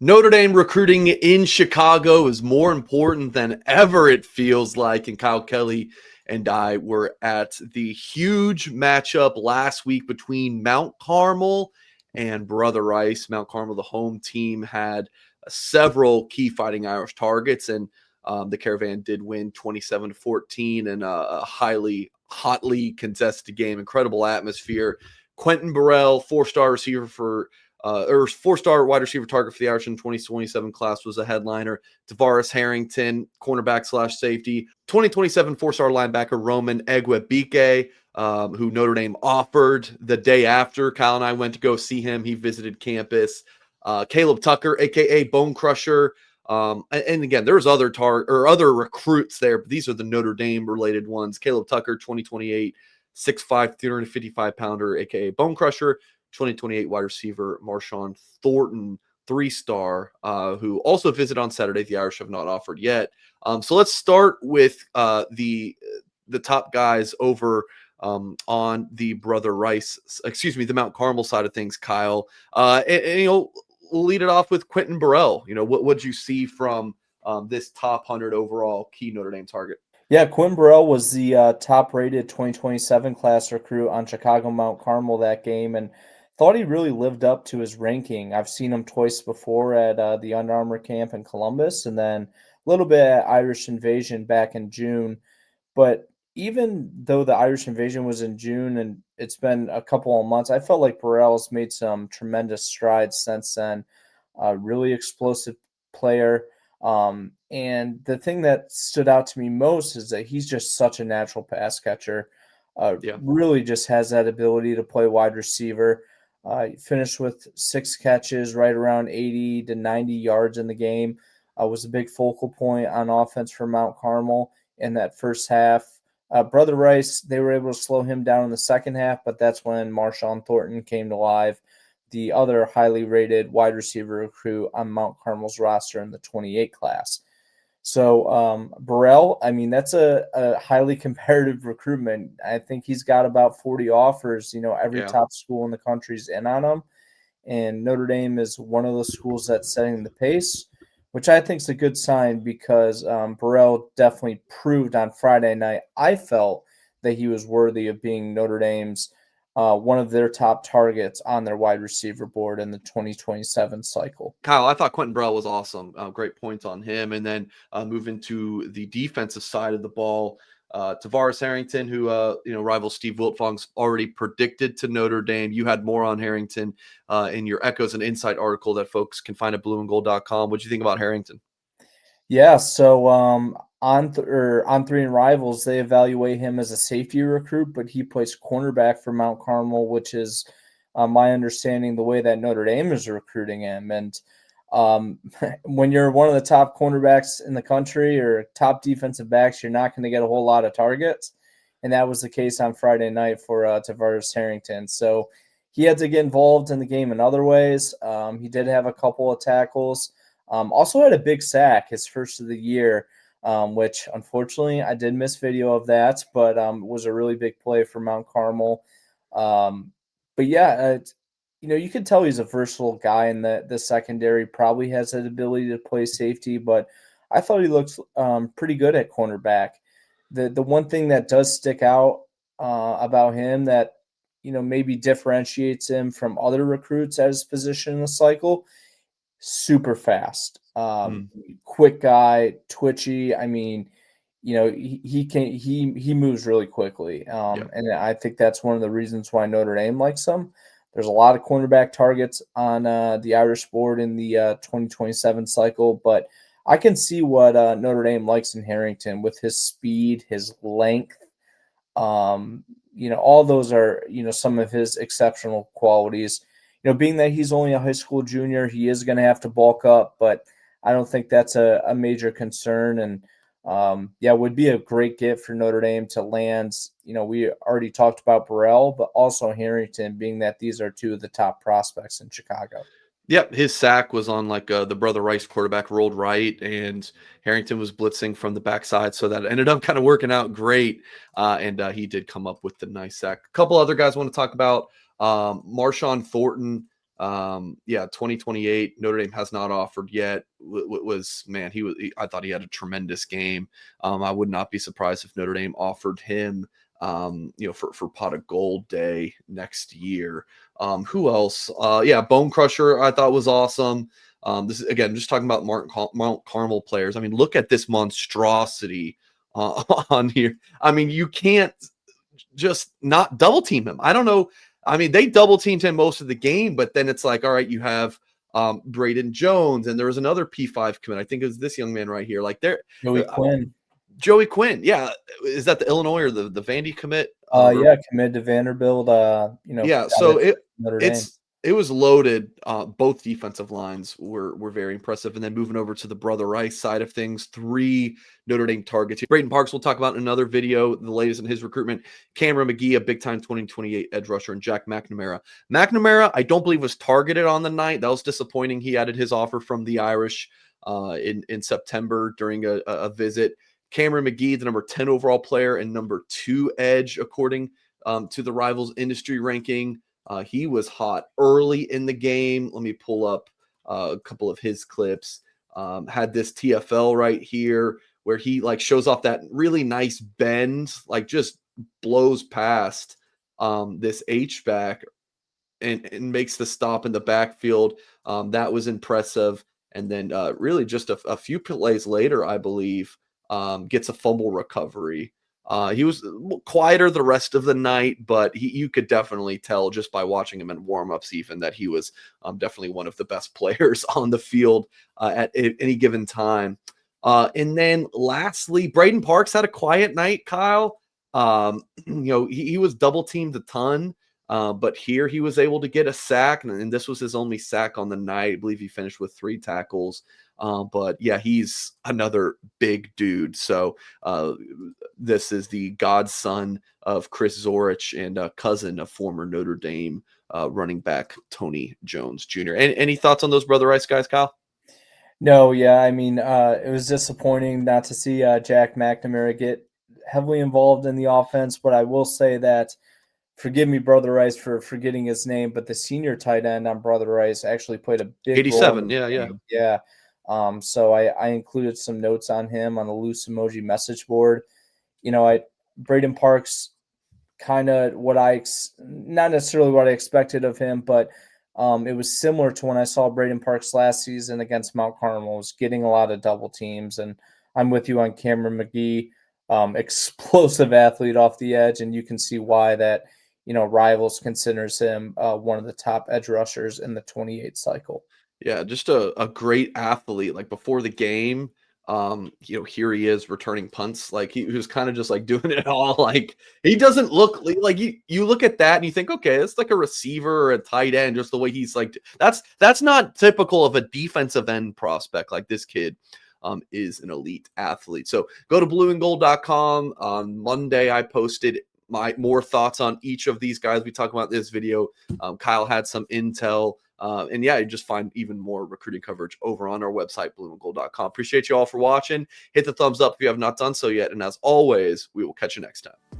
Notre Dame recruiting in Chicago is more important than ever, it feels like. And Kyle Kelly and I were at the huge matchup last week between Mount Carmel and Brother Rice. Mount Carmel, the home team, had several key Fighting Irish targets, and the Caravan did win 27-14 in a hotly contested game. Incredible atmosphere. Quentin Burrell, four-star receiver or four-star wide receiver target for the Irish in 2027 class, was a headliner. Tavares Harrington, cornerback/safety. 2027 four-star linebacker Roman Egwebike, who Notre Dame offered the day after Kyle and I went to go see him. He visited campus. Caleb Tucker, a.k.a. Bone Crusher. And again, there's other other recruits there, but these are the Notre Dame-related ones. Caleb Tucker, 2028, 6'5", 355-pounder, a.k.a. Bone Crusher. 2028 wide receiver Marshawn Thornton, 3-star, who also visited on Saturday. The Irish have not offered yet. So let's start with the top guys over on the the Mount Carmel side of things, Kyle. And we'll lead it off with Quentin Burrell. What'd you see from this top 100 overall key Notre Dame target? Yeah, Quentin Burrell was the top-rated 2027 class recruit on Chicago Mount Carmel that game, and thought he really lived up to his ranking. I've seen him twice before at the Under Armour camp in Columbus, and then a little bit at Irish Invasion back in June. But even though the Irish Invasion was in June and it's been a couple of months, I felt like Burrell's made some tremendous strides since then. Really explosive player. And the thing that stood out to me most is that he's just such a natural pass catcher. Really just has that ability to play wide receiver. He finished with 6 catches, right around 80 to 90 yards in the game. Was a big focal point on offense for Mount Carmel in that first half. Brother Rice, they were able to slow him down in the second half, but that's when Marshawn Thornton came to life, the other highly rated wide receiver recruit on Mount Carmel's roster in the 28 class. So Burrell, I mean, that's a highly competitive recruitment. I think he's got about 40 offers. Every top school in the country is in on him. And Notre Dame is one of those schools that's setting the pace, which I think is a good sign because Burrell definitely proved on Friday night, I felt, that he was worthy of being Notre Dame's one of their top targets on their wide receiver board in the 2027 cycle. Kyle, I thought Quentin Burrell was awesome. Great points on him. And then moving to the defensive side of the ball, Tavares Harrington, who rival Steve Wiltfong's already predicted to Notre Dame. You had more on Harrington in your Echoes and Insight article that folks can find at blueandgold.com. What do you think about Harrington? Yeah, so on 3 and Rivals, they evaluate him as a safety recruit, but he plays cornerback for Mount Carmel, which is my understanding the way that Notre Dame is recruiting him. And when you're one of the top cornerbacks in the country or top defensive backs, you're not going to get a whole lot of targets. And that was the case on Friday night for Tavares Harrington. So he had to get involved in the game in other ways. He did have a couple of tackles. Also had a big sack, his first of the year, which unfortunately I did miss video of that, but was a really big play for Mount Carmel. But yeah, you can tell he's a versatile guy in the secondary, probably has that ability to play safety, but I thought he looked pretty good at cornerback. The one thing that does stick out about him that maybe differentiates him from other recruits at his position in the cycle, super fast, quick guy, twitchy. I mean, he moves really quickly. And I think that's one of the reasons why Notre Dame likes him. There's a lot of cornerback targets on the Irish board in the 2027 cycle, but I can see what Notre Dame likes in Harrington with his speed, his length. All those are, some of his exceptional qualities. Being that he's only a high school junior, he is going to have to bulk up, but I don't think that's a major concern. And would be a great gift for Notre Dame to land. We already talked about Burrell, but also Harrington, being that these are 2 of the top prospects in Chicago. Yep, his sack was on the Brother Rice quarterback rolled right, and Harrington was blitzing from the backside, so that ended up kind of working out great. And he did come up with the nice sack. A couple other guys I want to talk about. Marshawn Thornton, Yeah, 2028. Notre Dame has not offered yet. I thought he had a tremendous game. I would not be surprised if Notre Dame offered him, for pot of gold day next year. Who else? Yeah, Bone Crusher I thought was awesome. This is, again, just talking about Mount Carmel players. I mean, look at this monstrosity on here. I mean, you can't just not double team him. I don't know. I mean, they double teamed him most of the game, but then it's like, all right, you have Braden Jones, and there was another P5 commit. I think it was this young man right here. Like Joey Quinn. Joey Quinn. Yeah. Is that the Illinois or the Vandy commit? Yeah, committed to Vanderbilt. Yeah. So Notre Dame. it was loaded. Both defensive lines were very impressive. And then moving over to the Brother Rice side of things, 3 Notre Dame targets. Braden Parks, we'll talk about in another video, the latest in his recruitment. Cameron McGee, a big-time 2028 edge rusher, and Jack McNamara. McNamara, I don't believe was targeted on the night. That was disappointing. He added his offer from the Irish in September during a visit. Cameron McGee, the number 10 overall player and number 2 edge, according to the Rivals industry ranking. He was hot early in the game. Let me pull up a couple of his clips. Had this TFL right here where he like shows off that really nice bend, like just blows past this H-back and makes the stop in the backfield. That was impressive. And then really just a few plays later, I believe, gets a fumble recovery. He was quieter the rest of the night, but you could definitely tell just by watching him in warmups even that he was definitely one of the best players on the field at any given time. And then lastly, Braden Parks had a quiet night, Kyle. He was double teamed a ton, but here he was able to get a sack, and this was his only sack on the night. I believe he finished with 3 tackles. But yeah, he's another big dude. So this is the godson of Chris Zorich and cousin of former Notre Dame running back Tony Jones Jr. Any thoughts on those Brother Rice guys, Kyle? No, yeah, I mean, it was disappointing not to see Jack McNamara get heavily involved in the offense, but I will say that, forgive me, Brother Rice, for forgetting his name, but the senior tight end on Brother Rice actually played a big 87, role. Yeah. So I included some notes on him on the loose emoji message board. Braden Parks, kind of not necessarily what I expected of him, but it was similar to when I saw Braden Parks last season against Mount Carmel. Was getting a lot of double teams, and I'm with you on Cameron McGee, explosive athlete off the edge, and you can see why that Rivals considers him one of the top edge rushers in the 28 cycle. Yeah, just a great athlete. Like before the game, here he is returning punts. Like he was kind of just like doing it all. Like he doesn't look like you look at that and you think, okay, it's like a receiver or a tight end, just the way he's like, that's not typical of a defensive end prospect. Like this kid is an elite athlete. So go to blueandgold.com. On Monday, I posted my more thoughts on each of these guys we talk about in this video. Kyle had some intel. And yeah, you just find even more recruiting coverage over on our website, blueandgold.com. Appreciate you all for watching. Hit the thumbs up if you have not done so yet. And as always, we will catch you next time.